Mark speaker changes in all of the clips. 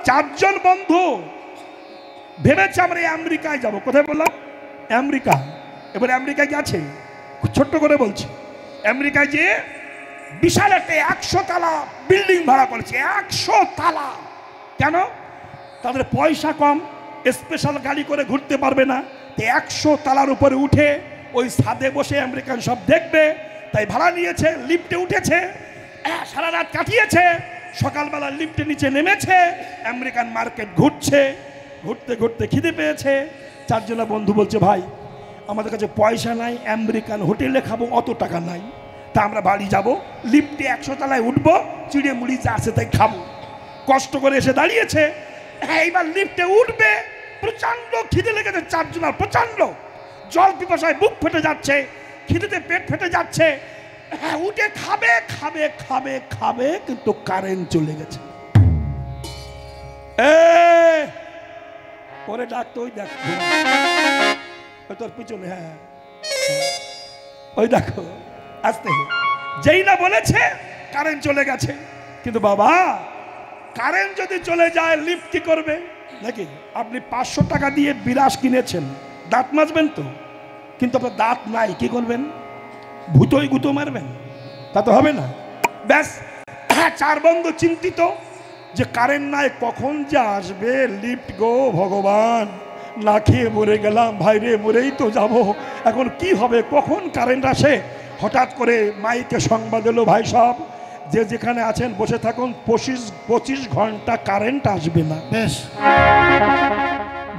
Speaker 1: চারজন বন্ধু ভেবেছে আমরা আমেরিকায় যাব। কোথায় বললাম? আমেরিকা। এবার আমেরিকায় গেছে, ছোট্ট করে বলছি, আমেরিকায় যে বিশাল একটা 100 তালা বিল্ডিং ভাড়া করেছে। 100 তালা। কেন? তাদের পয়সা কম, স্পেশাল গাড়ি করে ঘুরতে পারবে না, 100 তালার উপরে উঠে ওই ছাদে বসে আমেরিকান সব দেখবে, তাই ভাড়া নিয়েছে। লিফটে উঠেছে, সারা রাত কাটিয়েছে, সকালবেলা লিফটে নিচে নেমেছে, আমেরিকান মার্কেট ঘুরছে। ঘুরতে ঘুরতে খিদে পেয়েছে। চারজনা বন্ধু বলছে, ভাই আমাদের কাছে পয়সা নাই, আমেরিকান হোটেলে খাবো, অত টাকা নাই, তা আমরা বাড়ি যাব, লিফটে 100 তলায় উঠবো, চিড়ে মুড়ি যা আছে তাই খাবো। কষ্ট করে এসে দাঁড়িয়েছে, এইবার লিফটে উঠবে, প্রচন্ড খিদে লেগেছে চারজনার, প্রচন্ড জল পিপাসায় বুক ফেটে যাচ্ছে, খিদেতে পেট ফেটে যাচ্ছে। উঠে খাবে খাবে খাবে খাবে, কিন্তু কারেন্ট চলে গেছে। পরে ডাকতো, ওই দেখ তোর পিছনে, হ্যাঁ ওই দেখো আসতে। যেই না বলেছে কারেন্ট চলে গেছে। কিন্তু বাবা, কারেন্ট যদি চলে যায় লিফট কি করবে? নাকি আপনি 500 টাকা দিয়ে বিরাস কিনেছেন, দাঁত মাজবেন তো, কিন্তু আপনার দাঁত নাই, কি করবেন? ভূতই গুঁতো মারবেন? তা তো হবে না। ব্যাস, চার বন্ধু চিন্তিত যে কারেন্ট নাই, কখন যে আসবে লিফট, গো ভগবান, না খেয়ে মরে গেলাম, ভাইরে মরেই তো যাব, এখন কি হবে, কখন কারেন্ট আসে? হঠাৎ করে মাইকে সংবাদ এলো, ভাই সব যে যেখানে আছেন বসে থাকুন, 25 ঘন্টা কারেন্ট আসবে না।
Speaker 2: বেশ,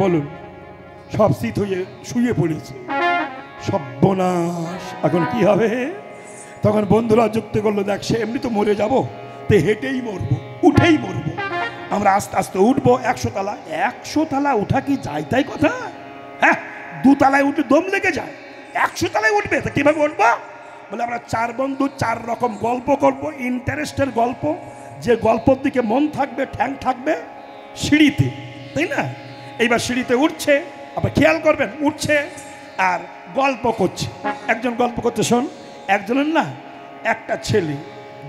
Speaker 1: বলুন, সব শীত হয়ে শুয়ে পড়েছে, সর্বনাশ, এখন কি হবে? তখন বন্ধুরা যুক্তি করলো, দেখ সে এমনি তো মরে যাব, তো হেঁটেই মরবো, উঠেই মরবো, আমরা আস্তে আস্তে উঠবো 100 তালা। 100 তালা উঠা কি যায় তাই কথা? হ্যাঁ, 2 তালায় উঠে দম লেগে যায়, 100 তালায় উঠবে, তা কিভাবে উঠবো? বলে আমরা 4 বন্ধু 4 রকম গল্প করব, ইন্টারেস্টের গল্প, যে গল্পের দিকে মন থাকবে, ঠ্যাং থাকবে, সিঁড়িতে, তাই না? এইবার সিঁড়িতে উঠছে, আবার খেয়াল করবেন, উঠছে আর গল্প করছে। একজন গল্প করছে, শোন, একজনের না একটা ছেলে,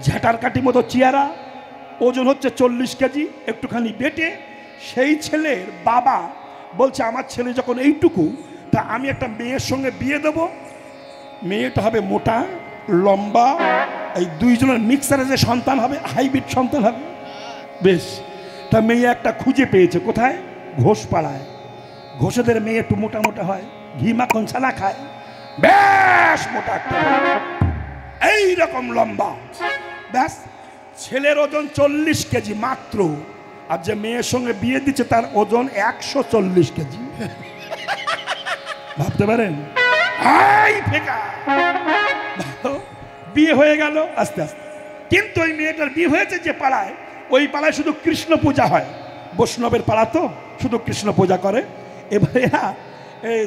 Speaker 1: ঝাঁটার কাঠি মতো চেহারা, ওজন হচ্ছে 40 কেজি, একটুখানি বেটে। সেই ছেলের বাবা বলছে, আমার ছেলে যখন এইটুকু, তা আমি একটা মেয়ের সঙ্গে বিয়ে দেবো, মেয়েটা হবে মোটা লম্বা, এই দুইজনের মিক্সারে যে সন্তান হবে, হাইব্রিড সন্তান হবে। বেশ, তা মেয়ে একটা খুঁজে পেয়েছে, কোথায়? ঘোষপাড়ায়। ঘোষেদের মেয়ে একটু মোটা মোটা হয়, ঘি মাখন ছানা খায়, বেশ মোটা একটা, এইরকম লম্বা। ব্যাস, ছেলের ওজন 40 কেজি মাত্র, আর যে মেয়ের সঙ্গে বিয়ে দিচ্ছে তার ওজন 140 কেজি। ভাবতে পারেন? বিয়ে হয়ে গেল আস্তে আস্তে, কিন্তু ওই মেয়েটার বিয়ে হয়েছে যে পাড়ায়, ওই পাড়ায় শুধু কৃষ্ণ পূজা হয়, বৈষ্ণবের পাড়া তো শুধু কৃষ্ণ পূজা করে। এবারে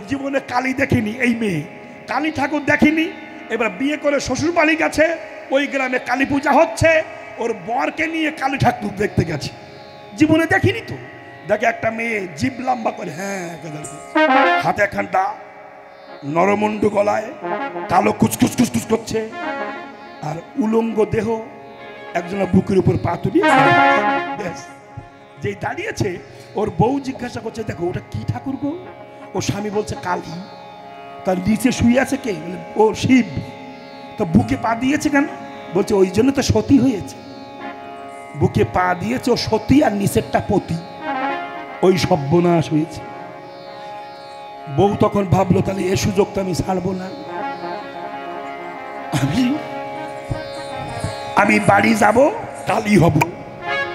Speaker 1: জীবনে কালী দেখিনি এই মেয়ে, কালী ঠাকুর দেখিনি। এবার বিয়ে করে শ্বশুর বাড়ি গেছে, ওই গ্রামে কালী পূজা হচ্ছে, ওর বরকে নিয়ে কালী ঠাকুর দেখতে গেছে, জীবনে দেখিনি তো। দেখে একটা মেয়ে জিভ লম্বা করে, হ্যাঁ হাতে একখানটা নরমুন্ডু গলায়, কালো কুচকুচ কুচকুচ করছে, আর উলঙ্গ দেহ, একজনের বুকের উপর পা তুলি। ব্যাস, যেই দাঁড়িয়েছে, ওর বউ জিজ্ঞাসা করছে, দেখো ওটা কি ঠাকুর গো? ও স্বামী বলছে কালী। তার নিচে শুয়ে আছে কে? ও শিব। তো বুকে পা দিয়েছে কেন? বলছে ওই জন্য তো সতী হয়েছে, বুকে পা দিয়েছে ও সতী, আর নিচেরটা পতি, ওই সর্বনাশ হয়েছে। বউ তখন ভাবলো, তাহলে এ সুযোগ তো আমি ছাড়বো না, আমি বাড়ি যাব, কালী হব,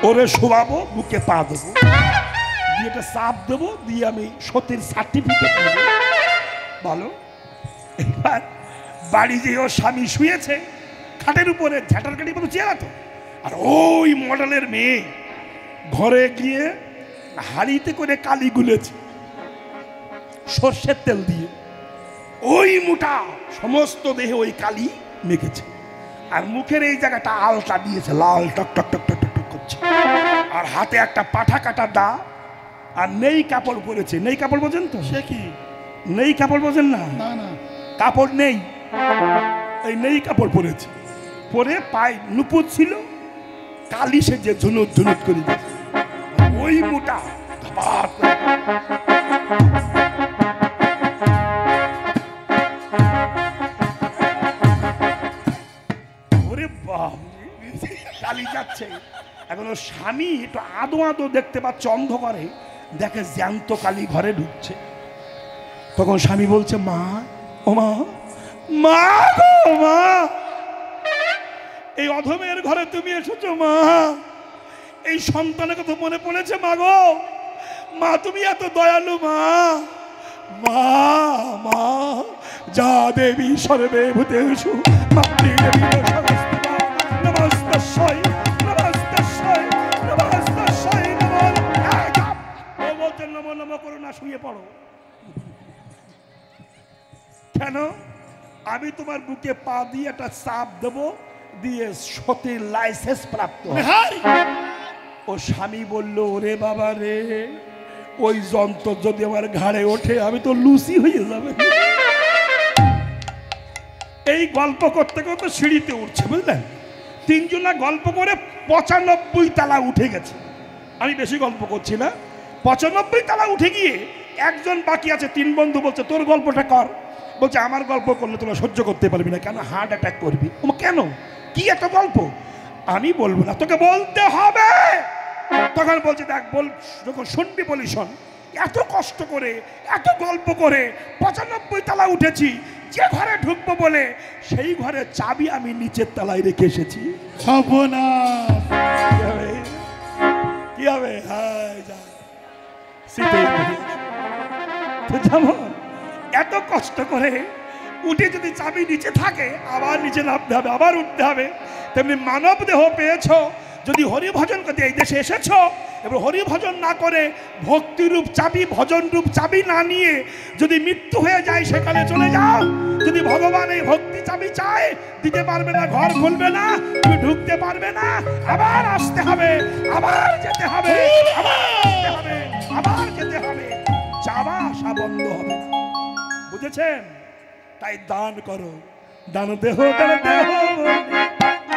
Speaker 1: ওরে শোয়াবো, বুকে পা দেবো, দিয়ে একটা চাপ দেবো, দিয়ে আমি সতীর সার্টিফিকেট নেব। ভালো, এবার বাড়ি যেয়ে ওর স্বামী শুয়েছে খাটের উপরে, ঝাঁটার কাঠি মতো চেহারা তো, আর ওই মডেলের মেয়ে ঘরে গিয়ে হাঁড়িতে করে কালি গুলেছে সর্ষের তেল দিয়ে, ওই মোটা সমস্ত দেহে ওই কালি মেখেছে, আর মুখের এই জায়গাটা আলতা দিয়েছে, লাল টক টক টক টক টক করছে, আর হাতে একটা পাঠা কাটা দা, আর নেই কাপড় পরেছে। নেই কাপড় বোঝেন তো?
Speaker 2: সে কি
Speaker 1: নেই কাপড় বোঝেন না?
Speaker 2: না না,
Speaker 1: কাপড় নেই, এই নেই কাপড় পরেছে, পরে পায়ে নুপুর ছিল, কালি সে যে ঝুনুত ঝুনুত করে দিয়েছে। ওই মোটা। ওরে বাপ, কালি যাচ্ছে। এখন ওর স্বামী একটু আদো আদো দেখতে পাচ্ছে অন্ধকারে, দেখে জ্যান্ত কালী ঘরে ঢুকছে। তখন স্বামী বলছে, মা, ও মা, মা গো মা, এই অধমের ঘরে তুমি এসেছো মা, এই সন্তানের কথা মনে পড়েছে মা গো, মা তুমি এত দয়ালু মা, মা মা যা দেবী সর্বে ভূতেষু মাতৃদেবী নমস্তাস্মৈ নমস্তাস্মৈ নমস্তাস্মৈ নমো। ও বলছেন নমো নমো করো না, শুয়ে পড়ো। কেন? আমি তোমার বুকে পা দিয়ে একটা চাপ দেবো, দিয়ে সতীর লাইসেন্স প্রাপ্ত। ও স্বামী বলল, ওরে বাবা রে, ওই যন্ত্র যদি আমার ঘাড়ে ওঠে আমি তো লুচি হয়ে যাবে। এই গল্প করতে করতে সিঁড়িতে উঠছে, বুঝলেন? তিনজনা গল্প করে 95 তলা উঠে গেছে। আমি বেশি গল্প করছি না। 95 তলা উঠে গিয়ে একজন বাকি আছে, 3 বন্ধু বলছে, তোর গল্পটা কর। বলছে, আমার গল্প করলে তোরা সহ্য করতে পারবি না। কেন? হার্ট অ্যাটাক করবি। কেন? কি এত গল্প? আমি বলবো না, তোকে বলতে হবে। তখন বলছে, দেখ বল, যখন শুনবি বলি শোন। এত কষ্ট করে, এত গল্প করে 95 তলা উঠেছি, যে ঘরে ঢুকবো বলে সেই ঘরে চাবি আমি নিচের তলায় রেখে এসেছি। কি হবে? যেমন এত কষ্ট করে উঠে যদি চাবি নিচে থাকে, আবার নিচে নামতে হবে, আবার উঠতে হবে। তেমনি মানব দেহ পেয়েছো, যদি হরিভজন করতে এই দেশে এসেছো, এবার হরিভজন না করে ভক্তিরূপ চাবি, ভজন রূপ চাবি না নিয়ে যদি মৃত্যু হয়ে যায়, সেখানে চলে যাও। যদি ভগবান এই ভক্তি চাবি চায়, দিতে পারবে না, ঘর খুলবে না, তুমি ঢুকতে পারবে না, আবার আসতে হবে, আবার যেতে হবে, আবার যেতে হবে, যাওয়া আসা বন্ধ হবে না। বুঝেছেন? তাই দান করো, দান দেহ, দান দেহ,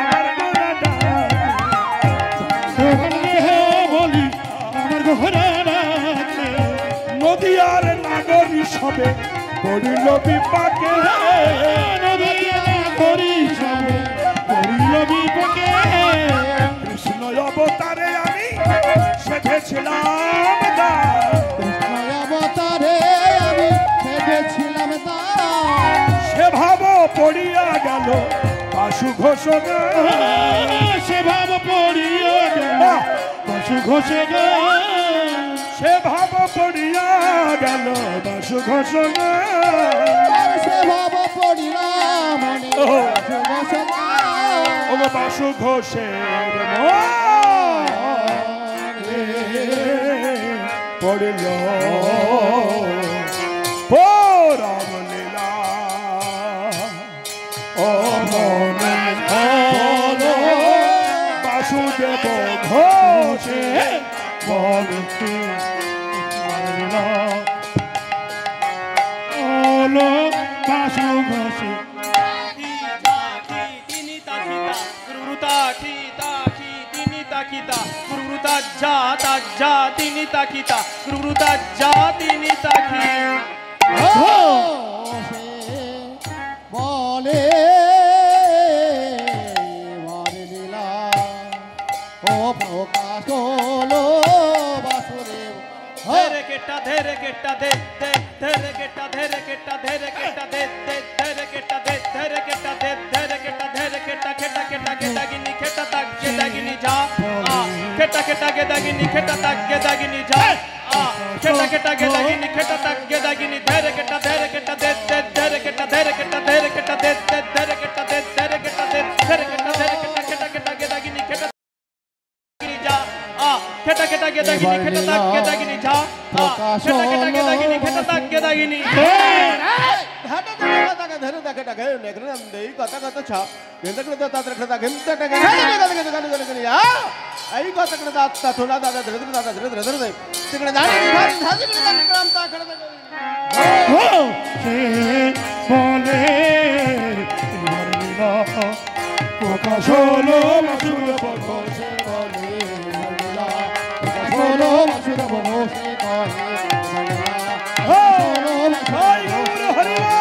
Speaker 1: আমার গোরা বলি, আমার গোরা নদীয়ার নাগরী সবে পড়িল বিপাকে, নদীয়ার নাগরী সবে পড়িল বিপাকে। কৃষ্ণ অবতারে আমি সেধেছিলাম দান, কৃষ্ণ অবতারে আমি সেধেছিলাম দান। সে ভাব পড়িয়া গেল বাসু ঘোষণা, সে ভাব পড়িয়া গেল বাসু ঘোষণা, সে ভাব পড়িয়া গেল বাসু ঘোষণা, সে ভাব পড়িয়া মনে বাসু ঘোষণা। ও বাসু ঘোষের পড়ল পরম লীলা, ও মনে বাসুদেব ঘোষে বলছে বাসু ঘোষে
Speaker 2: তিনি তাকিতা ক্রুরুতা জাতিনি তাকি
Speaker 3: বলে লীলা ও প্রকাশ হলো বাসুদেব।
Speaker 2: ধেরে কেটা ধেরে কেটা দে দে ধেরে কেটা ধেরে কেটা ধেরে কেটা দে দে ধেরে কেটা দে ধেরে কেটা দে ধেরে কেটা ধেরে কেটা কেটা কেটা কেটাগিনি কেটা তাক কেটাগিনি যা আ কেটা কেটা কেটাগিনি কেটা তাক কেটাগিনি যা আ কেটা কেটা কেটাগিনি কেটা তাক কেটাগিনি ধেরে কেটা দে দে ধেরে কেটা ধেরে কেটা ধেরে কেটা দে দে ধেরে কেটা দে ধেরে কেটা দে ধেরে কেটা ধেরে কেটা কেটা কেটা কেটাগিনি কেটা যা আ কেটা কেটা কেটাগিনি কেটা তাক কেটাগিনি যা আ কেটা কেটা কেটাগিনি কেটা তাক কেটাগিনি
Speaker 3: ধরে দেখে ডাকে নেগ্রে দেই কথা কথা ছা গেন্দা করে দাদা রাখা গেন্দা ডাকে এই কথা করে দাদা থোলা দাদা ধরে দাদা ধরে ধরে তিকড়ে দাঁড়ি ধাজি করে গ্রাম তা করে
Speaker 1: ও সে বলে লীলা প্রকাশ হলো বাসুদেব ঘোষে বলে লীলা প্রকাশ হলো
Speaker 3: বাসুদেব ঘোষে কহে
Speaker 1: জয় গৌর হরিরা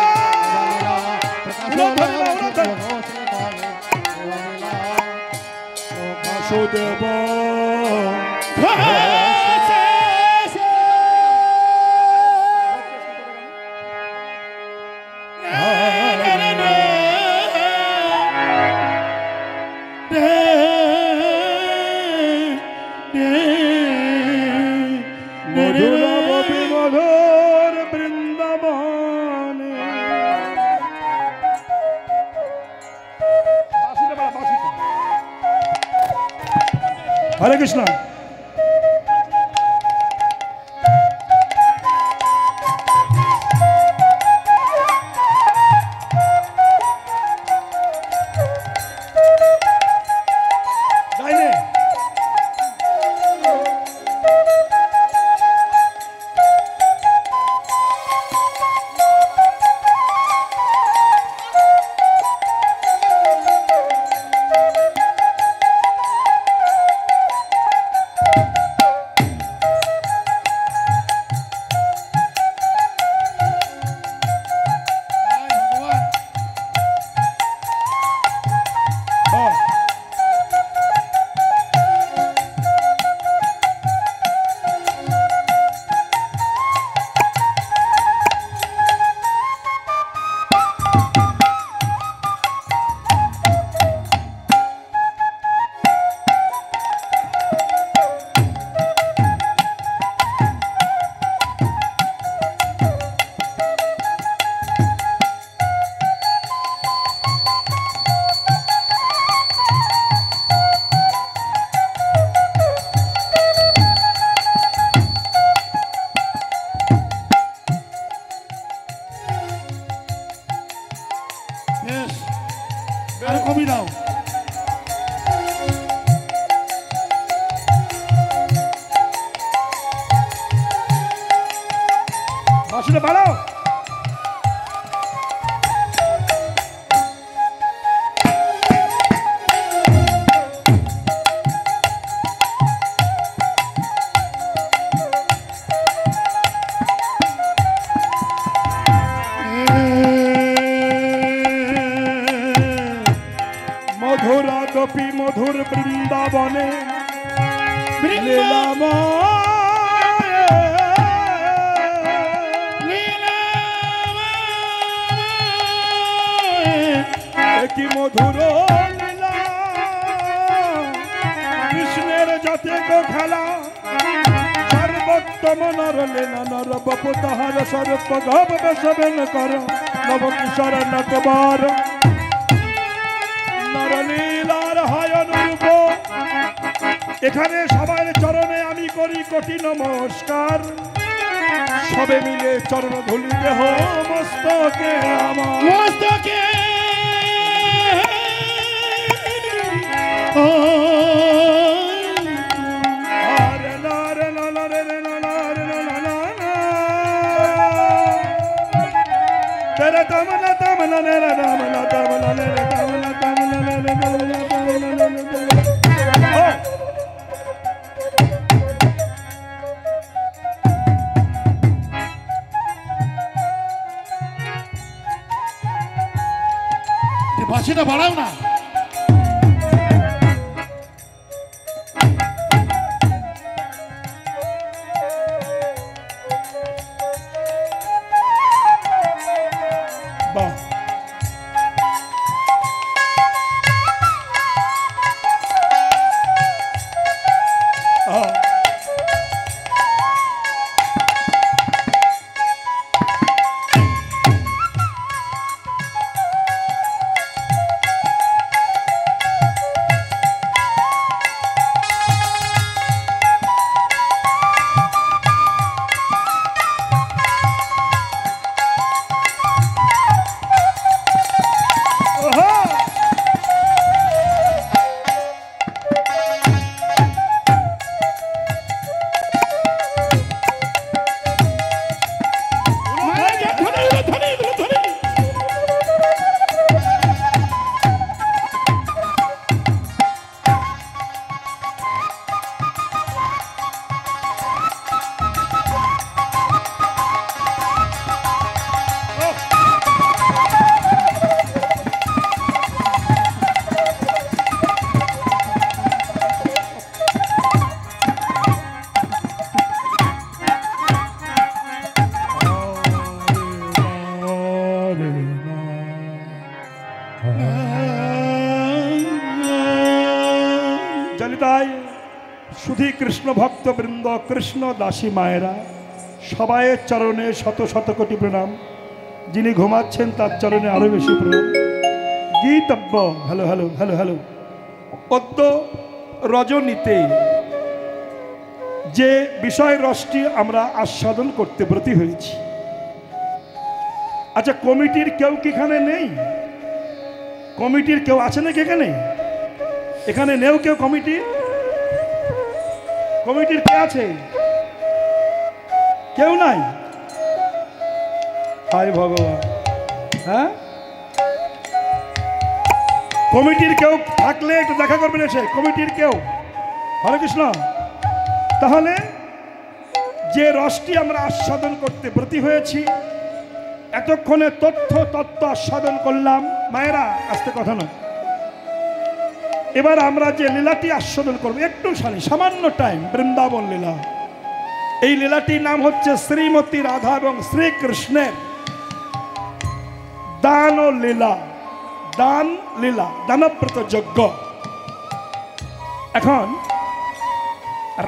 Speaker 1: বাসুদেব মধুর গোপী মধুর বৃন্দাবনে হরে কৃষ্ণ। আর কবি দাও বাসুটা বাড়াও। মধুরা গোপী মধুর বৃন্দাবনে কি মধুর লীলা কৃষ্ণের যাতে গো খেলা সর্বোত্তম নর লীলা নর বপু তাহার স্বরূপ গব বেশবেন কর নব কিশোর নকবার নরলীলার হয় অনুরূপ। এখানে সবার চরণে আমি করি কোটি নমস্কার, সবে মিলে চরণ ধুলি দেহ মস্তকে আমার মস্তকে তমলা তমলা নেরা তমলা তমলা নেরা তমলা তমলা নেরা তমলা তমলা নেরা।
Speaker 3: বাসিটা বাড়াও না।
Speaker 1: বাহ ভক্তবৃন্দ, কৃষ্ণ দাসী মায়েরা, সবাইয়ের চরণে শত শত কোটি প্রণাম। যিনি ঘুমাচ্ছেন তার চরণে আরো বেশি প্রণাম। গীতব্য হ্যালো হ্যালো হ্যালো হ্যালো। পদ্ম রজনীতে যে বিষয় রসটি আমরা আস্বাদন করতে ব্রতী হয়েছি। আচ্ছা, কমিটির কেউ কি এখানে নেই? কমিটির কেউ আছে নাকি এখানে? এখানে নেও কেউ কমিটির? কমিটির কে আছে? কেউ নাই? হায় ভগবান। হ্যাঁ, কমিটির কেউ থাকলে একটু দেখা করবেন এসে। কমিটির কেউ? হরে কৃষ্ণ। তাহলে যে রসটি আমরা আস্বাদন করতে ব্রতী হয়েছি, এতক্ষণে তত্ত্ব আস্বাদন করলাম। মায়েরা আস্তে কথা নয়। এবার আমরা যে লীলাটি আস্বাদন করবো, একটু সামান্য টাইম, বৃন্দাবন লীলা। এই লীলাটির নাম হচ্ছে শ্রীমতী রাধা এবং শ্রীকৃষ্ণের দান লীলা। দান লীলা, দানব্রত যজ্ঞ। এখন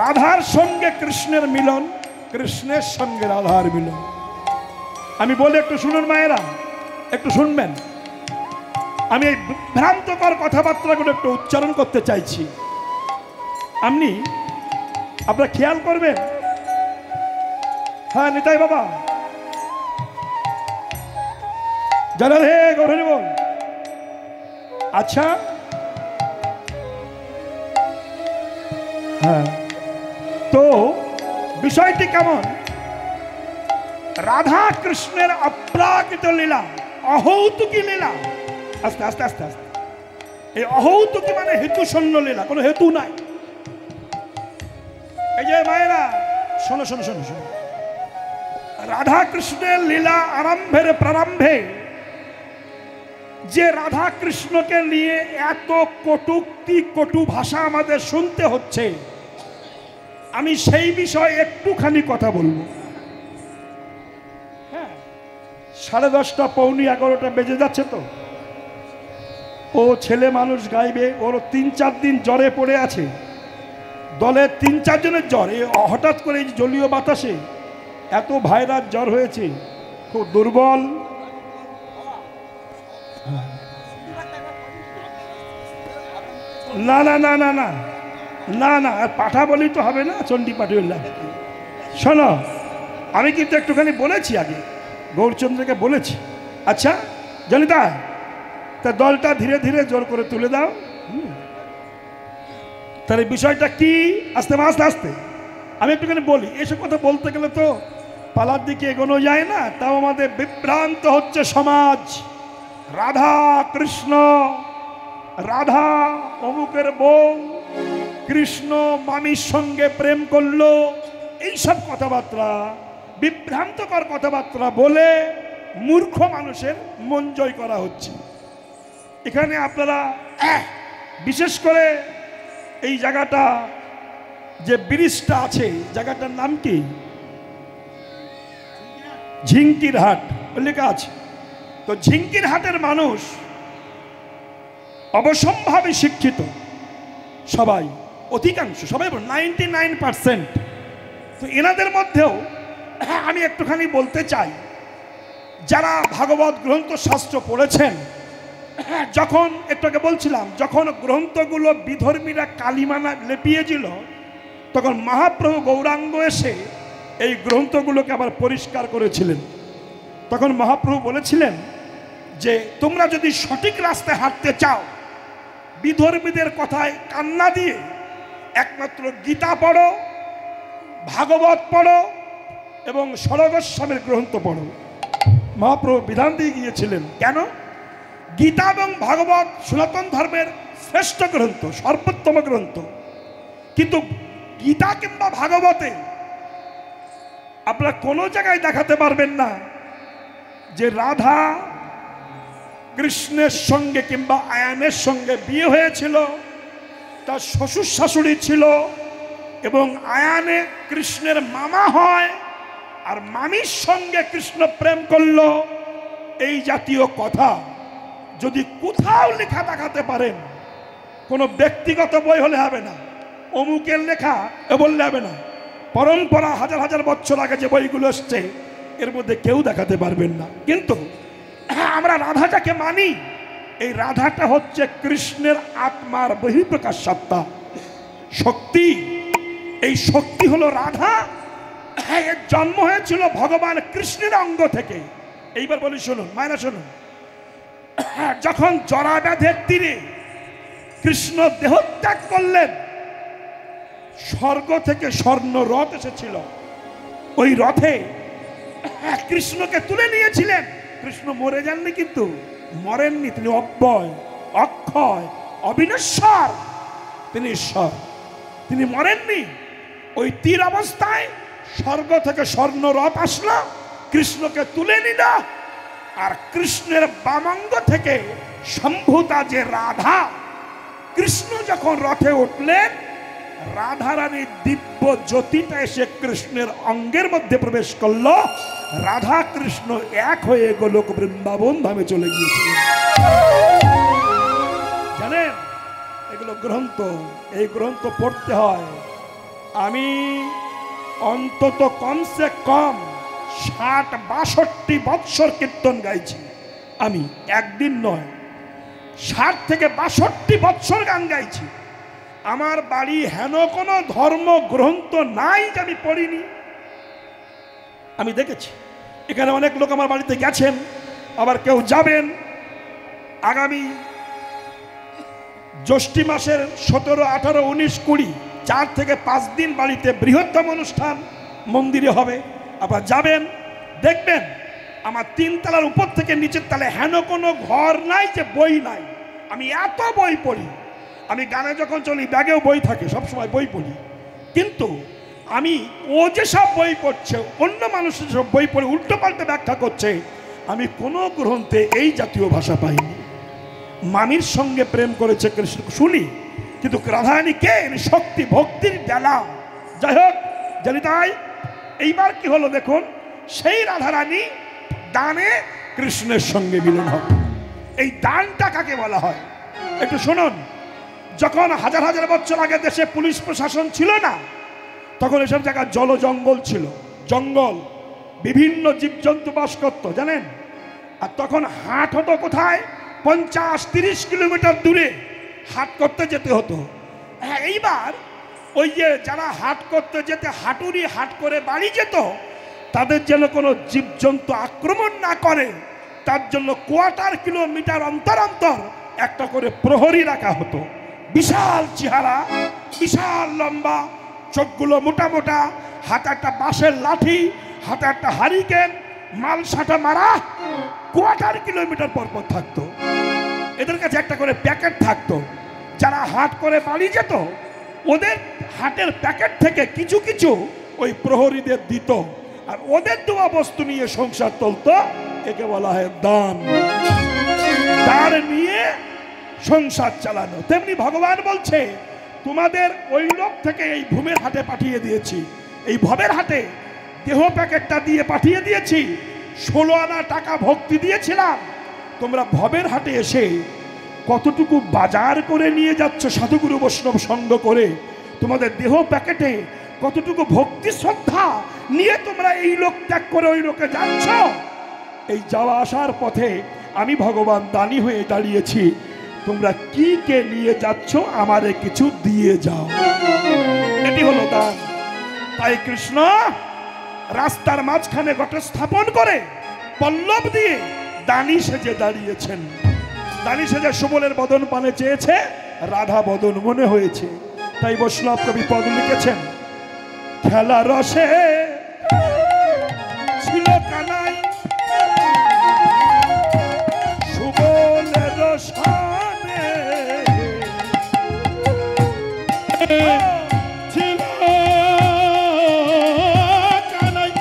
Speaker 1: রাধার সঙ্গে কৃষ্ণের মিলন, কৃষ্ণের সঙ্গে রাধার মিলন। আমি বলে একটু শুনুন মায়েরা, একটু শুনবেন। আমি এই ভ্রান্তকর কথাবার্তাগুলো একটু উচ্চারণ করতে চাইছি, আপনারা খেয়াল করবেন। হ্যাঁ নিতাই বাবা, জানা হে গৌরী বল। আচ্ছা, হ্যাঁ, তো বিষয়টি কেমন? রাধা কৃষ্ণের অপ্রাকৃত লীলা, অহৌতুকী লীলা। আস্তে আস্তে আস্তে আস্তে। এই অহৌতুকী মানে হেতু শূন্য লীলা, কোনো হেতু নাই। এই যে মায়েরা শোনো শোনো শোনো শোনো, রাধা কৃষ্ণের লীলা আরম্ভের প্রারম্ভে যে রাধা কৃষ্ণকে নিয়ে এত কটূক্তি, কটু ভাষা আমাদের শুনতে হচ্ছে, আমি সেই বিষয়ে একটুখানি কথা বলবো। হ্যাঁ, 10:30 পৌনি 11টা বেজে যাচ্ছে। তো ও ছেলে মানুষ গাইবে, ওর 3-4 দিন জ্বরে পড়ে আছে। দলের 3-4 জনের জ্বর। হঠাৎ করে এই জলীয় বাতাসে এত ভাইরাস জ্বর হয়েছে, খুব দুর্বল। না না না না না না না, আর পাঠা বলি তো হবে না, চণ্ডী পাঠুল্লাহ। শোনো, আমি কিন্তু একটুখানি বলেছি আগে, গৌরচন্দ্রকে বলেছি। আচ্ছা জনিতা, তা দলটা ধীরে ধীরে জোর করে তুলে দাও। তার এই বিষয়টা কি, আস্তে আস্তে আস্তে আমি একটুখানি বলি। এসব কথা বলতে গেলে তো পালার দিকে এগোনো যায় না, তাও আমাদের বিভ্রান্ত হচ্ছে সমাজ। রাধা কৃষ্ণ, রাধা অমুকের বউ, কৃষ্ণ মামির সঙ্গে প্রেম করলো, এইসব কথাবার্তা, বিভ্রান্তকর কথাবার্তা বলে মূর্খ মানুষের মন জয় করা হচ্ছে। এখানে আপনারা বিশেষ করে এই জায়গাটা, যে ব্রিজটা আছে, জায়গাটার নাম কি? ঝিঙ্কির হাট লেখা আছে। তো ঝিঙ্কির হাটের মানুষ অবশ্যম্ভাবে শিক্ষিত, সবাই, অধিকাংশ, সবাই 99%। তো এনাদের মধ্যেও আমি একটুখানি বলতে চাই, যারা ভাগবত গ্রন্থ শাস্ত্র পড়েছেন, যখন একটু আগে বলছিলাম, যখন গ্রন্থগুলো বিধর্মীরা কালিমানা লেপিয়েছিল, তখন মহাপ্রভু গৌরাঙ্গ এসে এই গ্রন্থগুলোকে আবার পরিষ্কার করেছিলেন। তখন মহাপ্রভু বলেছিলেন যে তোমরা যদি সঠিক রাস্তায় হাঁটতে চাও, বিধর্মীদের কথায় কান্না দিয়ে একমাত্র গীতা পড়ো, ভাগবত পড়ো এবং সরগোস্বামীর গ্রন্থ পড়ো। মহাপ্রভু বিধান দিয়ে গিয়েছিলেন। কেন? গীতা এবং ভাগবত সনাতন ধর্মের শ্রেষ্ঠ গ্রন্থ, সর্বোত্তম গ্রন্থ। কিন্তু গীতা কিংবা ভাগবতে আপনারা কোনো জায়গায় দেখাতে পারবেন না যে রাধা কৃষ্ণের সঙ্গে কিংবা আয়ানের সঙ্গে বিয়ে হয়েছিল, তার শ্বশুর শাশুড়ি ছিল, এবং আয়ানে কৃষ্ণের মামা হয়, আর মামির সঙ্গে কৃষ্ণ প্রেম করলো। এই জাতীয় কথা যদি কোথাও লেখা দেখাতে পারেন, কোনো ব্যক্তিগত বই হলে হবে না, অমুকের লেখা এ বললে হবে না। পরম্পরা হাজার হাজার বছর আগে যে বইগুলো এসছে এর মধ্যে কেউ দেখাতে পারবেন না। কিন্তু আমরা রাধাটাকে মানি। এই রাধাটা হচ্ছে কৃষ্ণের আত্মার বহিঃপ্রকাশ সত্তা, শক্তি। এই শক্তি হলো রাধা। এর জন্ম হয়েছিল ভগবান কৃষ্ণের অঙ্গ থেকে। এইবার বলি শুনুন মায়েরা, শুনুন। যখন জরাব্যাধের তীরে কৃষ্ণ দেহত্যাগ করলেন, স্বর্গ থেকে স্বর্ণ রথ এসেছিল। ওই রথে কৃষ্ণকে তুলে নিয়েছিলেন। কৃষ্ণ মরে যাননি, কিন্তু মরেননি। তিনি অব্যয়, অক্ষয়, অবিনশ্বর। তিনি ঈশ্বর, তিনি মরেননি। ওই তীর অবস্থায় স্বর্গ থেকে স্বর্ণ রথ আসলো, কৃষ্ণকে তুলে নিল। আর কৃষ্ণের বামাঙ্গ থেকে সম্ভূতা যে রাধা, কৃষ্ণ যখন রথে উঠলেন, রাধারানীর দিব্য জ্যোতিটা এসে কৃষ্ণের অঙ্গের মধ্যে প্রবেশ করলো। রাধা কৃষ্ণ এক হয়ে গোলক বৃন্দাবন ধামে চলে গিয়েছিলেন। জানেন, এগুলো গ্রন্থ, এই গ্রন্থ পড়তে হয়। আমি অন্তত কমসে কম 60-62 বৎসর কীর্তন গাইছি। আমি একদিন নয়, 60 থেকে 62 বৎসর গান গাইছি। আমার বাড়ি হেন কোনো ধর্ম গ্রন্থ নাই যে আমি পড়িনি। আমি দেখেছি, এখানে অনেক লোক আমার বাড়িতে গেছেন, আবার কেউ যাবেন। আগামী জ্যৈষ্ঠ মাসের 17, 18, 19, 20, 4 থেকে 5 দিন বাড়িতে বৃহত্তম অনুষ্ঠান মন্দিরে হবে। আবার যাবেন, দেখবেন আমার 3 তলার উপর থেকে নিচের তলায় হেন কোনো ঘর নাই যে বই নাই। আমি এত বই পড়ি। আমি গানে যখন চলি ব্যাগেও বই থাকে, সবসময় বই পড়ি। কিন্তু আমি ও যেসব বই পড়ছে, অন্য মানুষের সব বই পড়ে উল্টো পাল্টে ব্যাখ্যা করছে, আমি কোনো গ্রন্থে এই জাতীয় ভাষা পাইনি। মামির সঙ্গে প্রেম করেছে কৃষ্ণ শুনি, কিন্তু রাধারানী কে? শক্তি ভক্তির ডেলা। যাই হোক, জানি তাই। এইবার কি হলো দেখুন, সেই রাধারানী দানে কৃষ্ণের সঙ্গে মিলন হবে। এই দানটা কাকে বলা হয় একটু শুনুন। যখন হাজার হাজার বছর আগে দেশে পুলিশ প্রশাসন ছিল না, তখন এসব জায়গায় জল জঙ্গল ছিল, জঙ্গল, বিভিন্ন জীবজন্তু বাস করতো, জানেন। আর তখন হাট হতো কোথায়? 50-30 কিলোমিটার দূরে হাট করতে যেতে হতো। হ্যাঁ, এইবার ওই যে যারা হাট করতে যেতে হাঁটুরি হাট করে বাড়ি যেত, তাদের যেন কোনো জীবজন্তু আক্রমণ না করে, তার জন্য কোয়ার্টার কিলোমিটার অন্তর অন্তর একটা করে প্রহরী রাখা হতো। বিশাল চেহারা, বিশাল লম্বা, চোখগুলো মোটা মোটা, হাতে একটা বাঁশের লাঠি, হাতে একটা হারিকেন, মাল সাটা মারা, কোয়ার্টার কিলোমিটার পর পর থাকতো। এদের কাছে একটা করে প্যাকেট থাকতো। যারা হাট করে বাড়ি যেত, ওদের হাটের প্যাকেট থেকে কিছু কিছু ওই প্রহরীদের দিত, আর ওদের দেওয়া বস্তু নিয়ে সংসার চলতো। একে বলা হয় দান। তার নিয়ে সংসার চালানো। তেমনি ভগবান বলছে, তোমাদের ওই লোক থেকে এই ভূমের হাটে পাঠিয়ে দিয়েছি, এই ভবের হাটে দেহ প্যাকেটটা দিয়ে পাঠিয়ে দিয়েছি। 16 আনা টাকা ভক্তি দিয়েছিলাম। তোমরা ভবের হাটে এসে কতটুকু বাজার করে নিয়ে যাচ্ছ সাধুগুরু বৈষ্ণব সঙ্গ করে, তোমাদের দেহ প্যাকেটে কতটুকু ভক্তি শ্রদ্ধা নিয়ে তোমরা এই লোক ত্যাগ করে ওই লোকে যাচ্ছ। এই যাওয়া আসার পথে আমি ভগবান দানী হয়ে দাঁড়িয়েছি। তোমরা কি কে নিয়ে যাচ্ছ, আমারে কিছু দিয়ে যাও। এটি হলো দান। তাই কৃষ্ণ রাস্তার মাঝখানে ঘট স্থাপন করে পল্লব দিয়ে দানী সেজে দাঁড়িয়েছেন। দানী সেজে সুবলের বদন পানে চেয়েছে, রাধা বদন মনে হয়েছে। তাই বৈষ্ণব কবি পদ লিখেছেন, খেলা রসে ছিল কানাই, সুবলের সানে ছিল কানাই,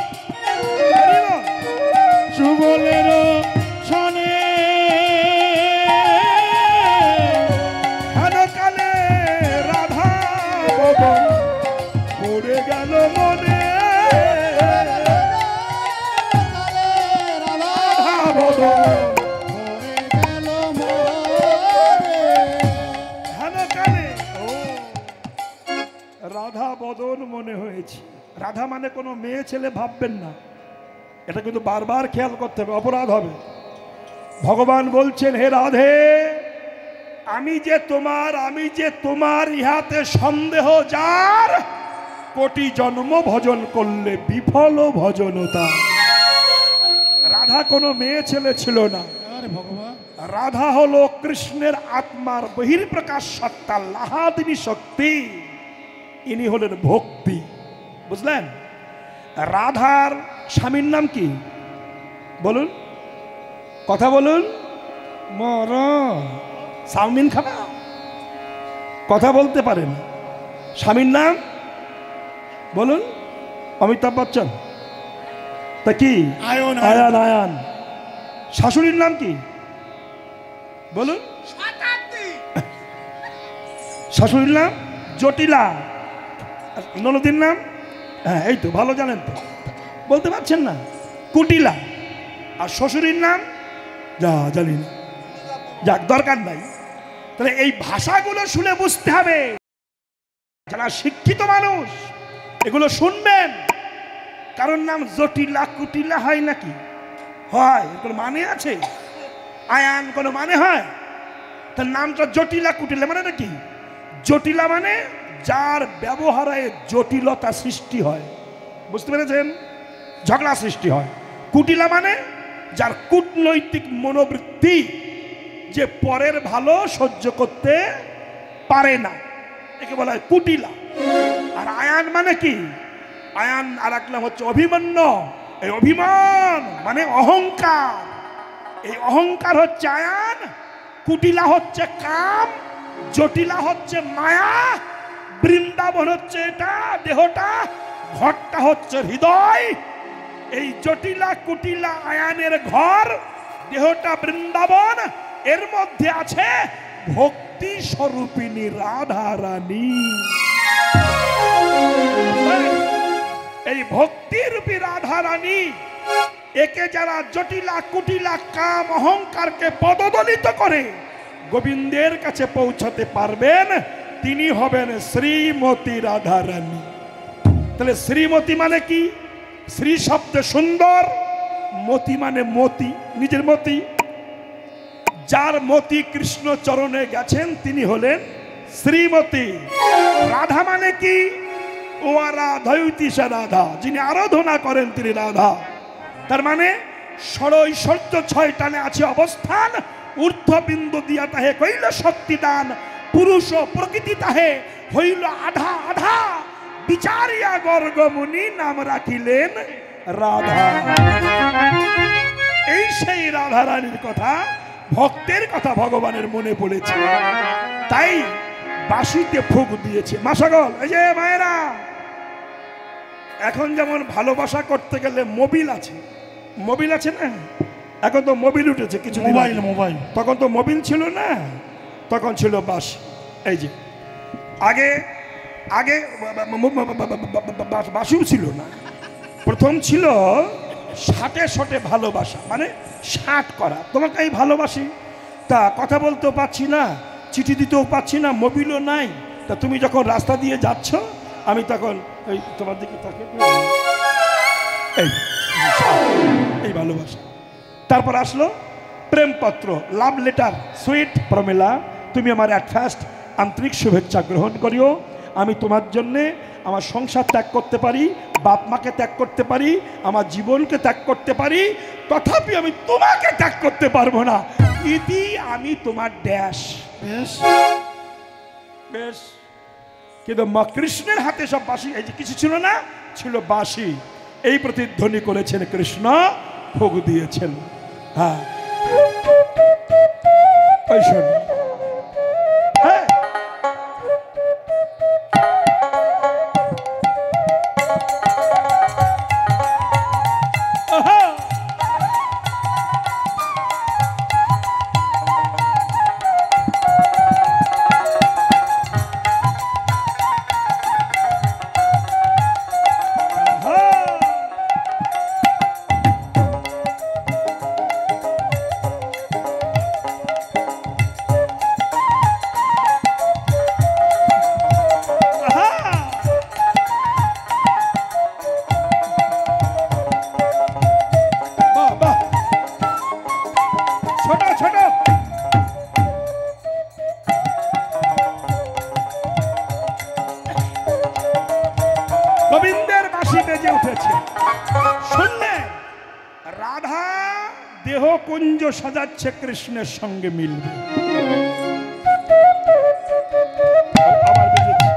Speaker 1: সুবলের সানে হেনকালে রাধা বদন পড়ে গেল মনে। দিয়েছি। রাধা মানে কোনো মেয়ে ছেলে ভাববেন না, এটা কিন্তু বারবার খেয়াল করতে হবে, অপরাধ হবে। ভগবান বলছেন, হে রাধে, আমি যে তোমার ইহাতে সন্দেহ যার, কোটি জন্ম ভজন করলে বিফল ভজনতা। রাধা কোনো মেয়ে ছেলে ছিল না, রাধা হলো কৃষ্ণের আত্মার বহির্প্রকাশ সত্তা, লাহাদিনী শক্তি। ইনি হলেন ভক্তি, বুঝলেন? রাধার স্বামীর নাম কি বলুন, কথা বলুন। চাউমিন খাবা, কথা বলতে পারেন। স্বামীর নাম বলুন। অমিতাভ বচ্চন, তা কি? আয়ান। আয়ান। শাশুড়ির নাম কি বলুন? শাশুড়ির নাম জটিলা। ননদির নাম, হ্যাঁ এই তো ভালো জানেন তো, বলতে পারছেন না? কুটিলা। আর শ্বশুরের নাম জানি না, যাক দরকার নাই। তাহলে এই ভাষাগুলো শুনে বুঝতে হবে, যারা শিক্ষিত মানুষ এগুলো শুনবেন। কারণ নাম জটিলা কুটিলা হয় নাকি? হয়, কোনো মানে আছে? আয়ান কোনো মানে হয়? তার নামটা জটিলা কুটিলা মানে নাকি? জটিলা মানে যার ব্যবহারে জটিলতা সৃষ্টি হয়, বুঝতে পেরেছেন? ঝগড়া সৃষ্টি হয়। কুটিলা মানে যার কূটনৈতিক মনোবৃত্তি, যে পরের ভালো সহ্য করতে পারে না, একে বলা হয় কুটিলা। আর আয়ান মানে কি? আয়ান আর এক নাম হচ্ছে অভিমন্য। এই অভিমান মানে অহংকার, এই অহংকার হচ্ছে আয়ান। কুটিলা হচ্ছে কাম, জটিলা হচ্ছে মায়া, বৃন্দাবন হচ্ছে এটা দেহটা, ঘরটা হচ্ছে হৃদয়। এই জটিলা কুটিলা আয়ানের ঘর, দেহটা বৃন্দাবন, এর মধ্যে আছে ভক্তি স্বরূপিণী রাধা রানী। এই ভক্তিরূপী রাধা রানী, একে যারা জটিলা কুটিলা কাম অহংকারকে পদদলিত করে গোবিন্দের কাছে পৌঁছাতে পারবেন, তিনি হবেন শ্রীমতী রাধা রানী। তাহলে শ্রীমতী মানে কি? শ্রী শব্দে সুন্দর, মতি মানে মতি, নিজের মতি। যার মতি কৃষ্ণ চরণে গেছেন তিনি হলেন শ্রীমতী। রাধা মানে কি? ও রাধয়তি সে রাধা, যিনি আরাধনা করেন তিনি রাধা। তার মানে ষড়ৈশ্বর্য ছয় টানে আছে অবস্থান, ঊর্ধ্ববিন্দু দিয়া তাহে কইল শক্তিদান, পুরুষ ও প্রকৃতি তাহে হইল আধা আধা, বিচারিয়া গর্গমুনি নাম রাখিলেন রাধা। এই সেই রাধা রানীর কথা, ভক্তের কথা ভগবানের মনে পড়েছে, তাই বাঁশিতে ফুঁক দিয়েছে। মাসাগল, এই যে মায়েরা, এখন যেমন ভালোবাসা করতে গেলে মোবিল আছে, মোবিল আছে না? এখন তো মোবিল উঠেছে, কিছু মোবাইল। তখন তো মোবিল ছিল না, তখন ছিল বাঁশি। এই যে আগে আগে বাঁশিও ছিল না, প্রথম ছিল ষাটে শটে ভালোবাসা, মানে ষাট করা, তোমাকে আমি ভালোবাসি, তা কথা বলতেও পারছি না, চিঠি দিতেও পারছি না, মোবিলও নাই, তা তুমি যখন রাস্তা দিয়ে যাচ্ছ আমি তখন এই তোমার দিকে তাকে এই ভালোবাসা। তারপর আসলো প্রেমপত্র, লাভ লেটার, সুইট প্রমিলা, তুমি আমার অ্যাট ফার্স্ট আন্তরিক শুভেচ্ছা গ্রহণ করিও। আমি তোমার জন্যে আমার সংসার ত্যাগ করতে পারি, বাপ মাকে ত্যাগ করতে পারি, আমার জীবনকে ত্যাগ করতে পারি, তথাপি আমি তোমাকে ত্যাগ করতে পারবো না। ইতি আমি তোমার ড্যাশ। বেশ বেশ। কিন্তু মা কৃষ্ণের হাতে সব বাঁশি, এই যে কিছু ছিল না, ছিল বাঁশি, এই প্রতিধ্বনি করেছেন কৃষ্ণ, ভোগ দিয়েছেন। হ্যাঁ ওই শোন, হ্যাঁ উঠেছে। শুনলে রাধা দেহ কুঞ্জ সাজাচ্ছে কৃষ্ণের সঙ্গে মিলবে। আবার বেজেছে।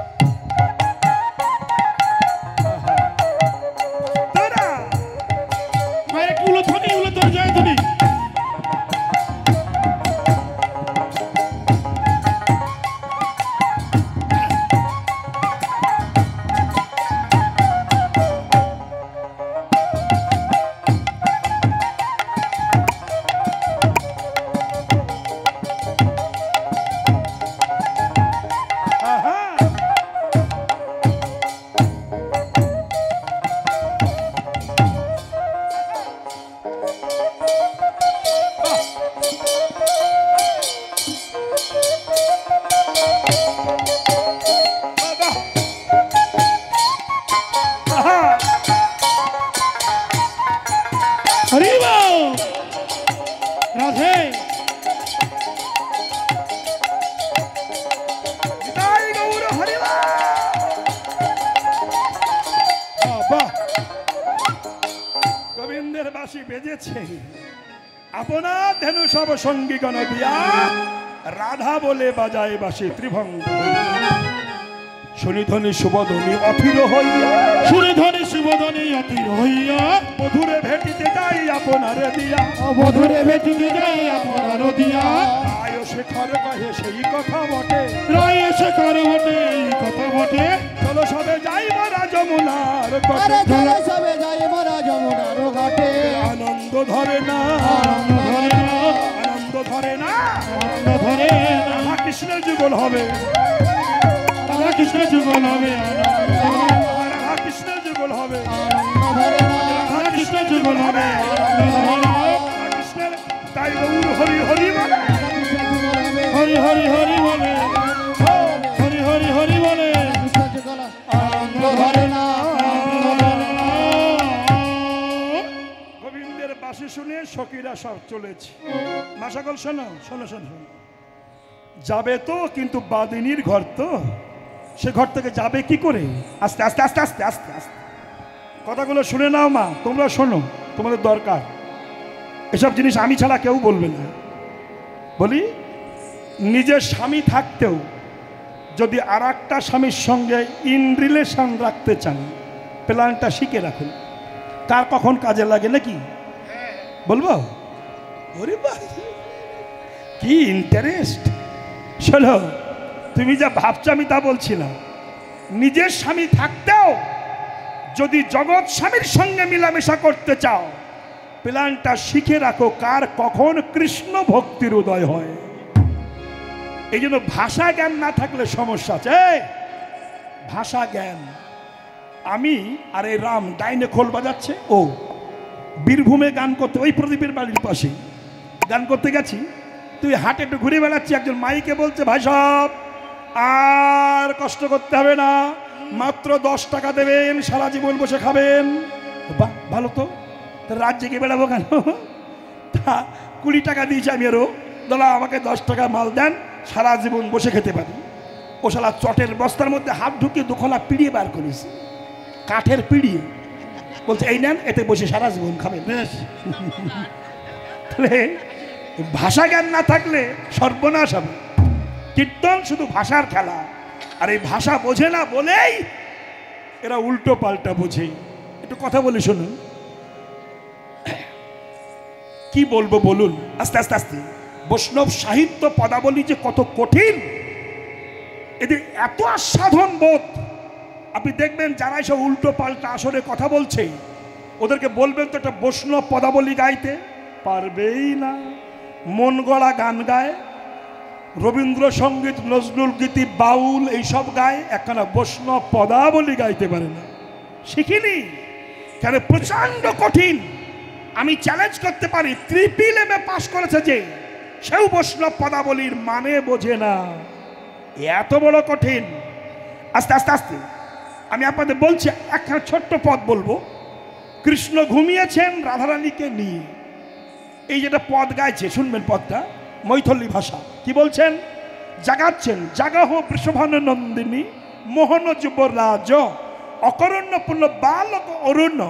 Speaker 1: তারা
Speaker 4: মায়ের একটু উলুধ্বনি জয়ধ্বনি। রাধে
Speaker 1: গোবিন্দের বাঁশি বেজেছে। আপনার ধেনু সব সঙ্গীগণ দিয়া রাধা বলে বাজায় বাঁশি ত্রিভঙ্গ। শুনিধ্বনি শুভধ্বনি অথির হইয়া,
Speaker 4: সুরধ্বনি শুভধ্বনি অতির হইয়া,
Speaker 1: মধুরে ভেটিতে যাই আপনার দিয়া,
Speaker 4: মধুরে ভেটিতে যাই আপনার দিয়া।
Speaker 1: রায় শেখর কহে সেই কথা বটে,
Speaker 4: রায় শেখর বটে এই কথা বটে।
Speaker 1: চলো সবে যাই মারা যমুনার ঘাটে,
Speaker 3: আরে চলো সবে যাই মোরা যমুনার ঘাটে।
Speaker 1: আনন্দ ধরে না,
Speaker 4: আনন্দ ধরে না,
Speaker 1: আনন্দ ধরে না,
Speaker 4: আনন্দ ধরে না।
Speaker 1: রাধা কৃষ্ণের যুগল হবে,
Speaker 4: রাধা কৃষ্ণ যুগল হবে,
Speaker 1: রাধা কৃষ্ণের যুগল হবে,
Speaker 3: আনন্দ ধরে না,
Speaker 4: রাধা কৃষ্ণ যুগল হবে, আনন্দ ধরে না।
Speaker 1: রাধা কৃষ্ণের তাই গৌর হরি হরি বলে,
Speaker 3: কৃষ্ণ যুগল হবে,
Speaker 4: হরি হরি হরি বলে, হরি হরি হরি বলে,
Speaker 3: কৃষ্ণ যুগল আনন্দ ধরে না,
Speaker 4: আনন্দ ধরে না।
Speaker 1: গোবিন্দের বাঁশি শুনে সখীরা সব চলেছে। মা সকল শোনো শোনো শোনো শোনো। যাবে তো, কিন্তু বাদিনীর ঘর তো, সে ঘর থেকে যাবে কি করে? আস্তে আস্তে আস্তে আস্তে আস্তে আস্তে কথাগুলো শুনে নাও মা, তোমরা শোনো, তোমাদের দরকার। এসব জিনিস আমি ছাড়া কেউ বলবে না। বলি, নিজের স্বামী থাকতেও যদি আর একটা স্বামীর সঙ্গে ইন রিলেশন রাখতে চান, প্ল্যানটা শিখে রাখুন। কার কখন কাজে লাগে নাকি বলবো? ওরে বাবা, কি ইন্টারেস্ট! শোনো, তুমি যা ভাবছো আমি তা বলছি না। নিজের স্বামী থাকতেও যদি জগৎ স্বামীর সঙ্গে মিলামেশা করতে চাও, প্ল্যানটা শিখে রাখো কার কখন কৃষ্ণ ভক্তির উদয় হয়। এই জন্য ভাষা জ্ঞান না থাকলে সমস্যা আছে। ভাষা জ্ঞান। আমি আর এই রাম ডাইনে খোল বাজাচ্ছে, ও বীরভূমে গান করতে, ওই প্রদীপের বাড়ির পাশে গান করতে গেছি। তুই হাটে একটু ঘুরে বেড়াচ্ছি, একজন মাইকে বলছে, ভাই সাহেব আর কষ্ট করতে হবে না, মাত্র 10 টাকা দেবেন, সারা জীবন বসে খাবেন। বাহ, ভালো তো, রাজ্যে গিয়ে বেড়াবো কেন? তা 20 টাকা দিয়েছি আমি, আরও দাদা আমাকে 10 টাকা মাল দেন, সারা জীবন বসে খেতে পারি। ও শালা চটের বস্তার মধ্যে হাত ঢুকিয়ে 2 খোলা পিড়িয়ে বার করেছে, কাঠের পিড়িয়ে। বলছে, এই নেন, এতে বসে সারা জীবন খাবেন।
Speaker 4: বেশ,
Speaker 1: তাহলে ভাষা জ্ঞান না থাকলে সর্বনাশ হবে। কীর্তন শুধু ভাষার খেলা, আর এই ভাষা বোঝে না বলেই এরা উল্টো পাল্টা বোঝে। একটু কথা বলে শুনুন, কি বলবো বলুন, আস্তে আস্তে আস্তে। বৈষ্ণব সাহিত্য পদাবলী যে কত কঠিন, এদের এত আস্বাদন বোধ। আপনি দেখবেন যারা এসব উল্টো পাল্টা আসরে কথা বলছে, ওদেরকে বলবেন তো একটা বৈষ্ণব পদাবলী গাইতে, পারবেই না। মন গড়া গান গায়, রবীন্দ্রসঙ্গীত, নজরুল গীতি, বাউল এইসব গায়, একখানা বৈষ্ণব পদাবলী গাইতে পারে না। শিখিনি কেন? প্রচণ্ড কঠিন। আমি চ্যালেঞ্জ করতে পারি, TRIPLE পাস করেছে যে, সেও বৈষ্ণব পদাবলীর মানে বোঝে না। এত বড় কঠিন। আস্তে আস্তে আস্তে আমি আপনাদের বলছি, একটা ছোট্ট পদ বলবো। কৃষ্ণ ঘুমিয়েছেন রাধারানীকে নিয়ে, এই যেটা পদ গাইছে, শুনবেন পদটা, মৈথিলী ভাষা। কি বলছেন? জাগাচ্ছেন, জাগাহ বৃষভানন্দিনী মোহন যুবরাজ অকরণ্যপূর্ণ বালক অরণ্য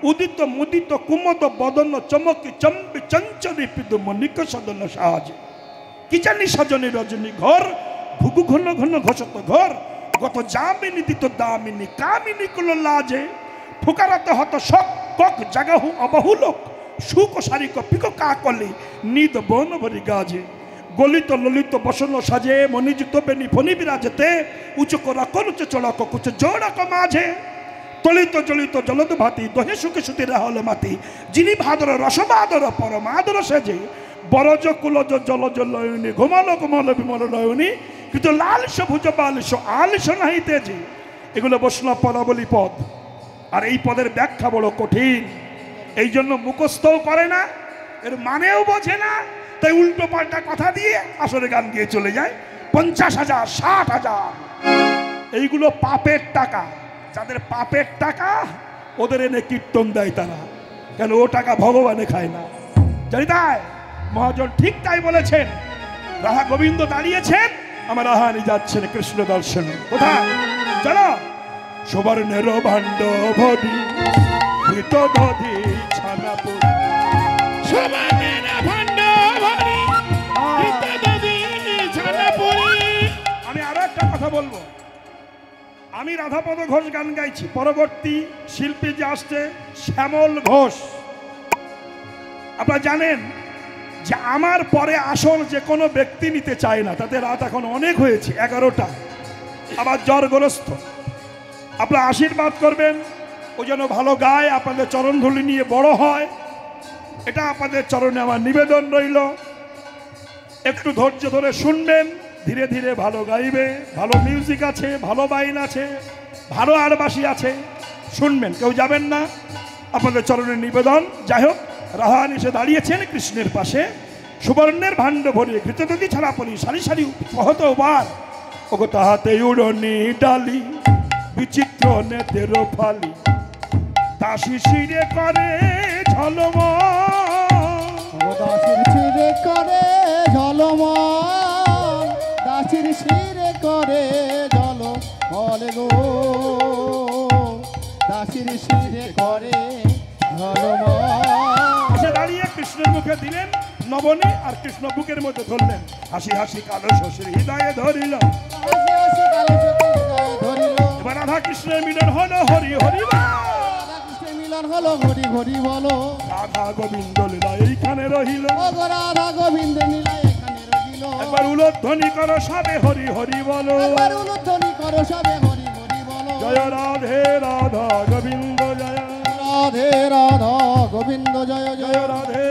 Speaker 1: উদিত মুদিত কুমদ বদন চমকি চম্বি চঞ্চলি পিদু মনিক সদন সাজ কিচানি সজনী রজনী ঘর ঘুঘু ঘন ঘন ঘষত ঘর গত জামিনী দিত দামিনী কামিনী কুল লাজে ফুকারত হত শক কক জাগাহু অবহুলোক সুক সারিক পিক কাকলি নিদ বন ভরি গাজে গলিত ললিত বসন সাজে মনিযুত বেনি ফণি বিরাজতে উচ্চ করা করুচ চড়ক কুচ জোড়ক মাঝে তলিত জলিত জলদ ভাতি দহে সুখে সুতি রাহল মাতি যিনি ভাদর রসবাদর পরমাদর সেজে বরজ কুলজ জলজ লয়নী ঘুমালো ঘুমালো বিমল নয়নী কিন্তু লালস ভুজ বালিশ আলিশ নাহি তেজে এগুলো বৈষ্ণব পদাবলী পদ আর এই পদের ব্যাখ্যা বড় কঠিন এই জন্য মুখস্থও করে না এর মানেও বোঝে না তাই উল্টো পাল্টা কথা দিয়ে আসলে গান দিয়ে চলে যায় 50,000 60,000 এইগুলো পাপের টাকা যাদের পাপের টাকা ওদের এনে কীর্তন দেয় তারা কেন ও টাকা ভগবানে খায় না জানি তাই মহাজন ঠিক তাই বলেছেন রাধা গোবিন্দ দাঁড়িয়েছেন আমার রাহানি যাচ্ছেন কৃষ্ণ দর্শনে কোথায় চলো সুবর্ণের ভাণ্ড ভরি ঘৃত দধি ছানাপুর
Speaker 4: সুবর্ণের ভাণ্ড ভরি ঘৃত দধি ছানাপুরি।
Speaker 1: আমি আরো একটা কথা বলবো আমি রাধাপদ ঘোষ গান গাইছি পরবর্তী শিল্পী যে আসছে শ্যামল ঘোষ আপনারা জানেন যে আমার পরে আসন যে কোনো ব্যক্তি নিতে চায় না তাতে রাত এখন অনেক হয়েছে 11টা আবার জ্বরগ্রস্ত আপনারা আশীর্বাদ করবেন ও যেন ভালো গায় আপনাদের চরণধুলি নিয়ে বড় হয় এটা আপনাদের চরণে আমার নিবেদন রইল একটু ধৈর্য ধরে শুনবেন ধীরে ধীরে ভালো গাইবে ভালো মিউজিক আছে ভালো বাইন আছে ভালো আরবাসী আছে শুনবেন কেউ যাবেন না আপনাদের চরণের নিবেদন যাই হোক রাহান এসে দাঁড়িয়েছেন কৃষ্ণের পাশে সুবর্ণের ভাণ্ড ভরিয়ে ঘৃতদধি ছাড়া পরি সারি সারি কহত বার ওগো তাহাতে উড়নি ডালি বিচিত্র নেতের ফালি দাসী শিরে করে ঝলম
Speaker 3: দাসির শিরে করে ঝলম দাসির শিরে করে ঝলমল গো দাসির শিরে করে ঝলমল
Speaker 1: এসে দাঁড়িয়ে কৃষ্ণের মুখে দিলেন নবনী আর কৃষ্ণ বুকের মধ্যে ধরলেন হাসি হাসি কালো শশীর হৃদয়ে ধরিল
Speaker 3: হাসি হাসি কালো সতী হৃদয়ে ধরিল
Speaker 1: এবার রাধা কৃষ্ণের মিলন হলো হরি হরি বল।
Speaker 3: রাধা কৃষ্ণের মিলন হলো হরি হরি বলো
Speaker 1: রাধা গোবিন্দ লীলা এইখানে রহিল
Speaker 3: ও গো রাধা গোবিন্দ নীলা এখানে রহিল
Speaker 1: একবার উলোধ্বনি করো সবে হরি হরি বলো
Speaker 3: একবার উলুধ্বনি করো সবে হরি হরি বলো
Speaker 1: জয় রাধে রাধা গোবিন্দ জয়
Speaker 3: রাধে রাধা গোবিন্দ জয়
Speaker 1: জয়
Speaker 3: জয়
Speaker 1: রাধে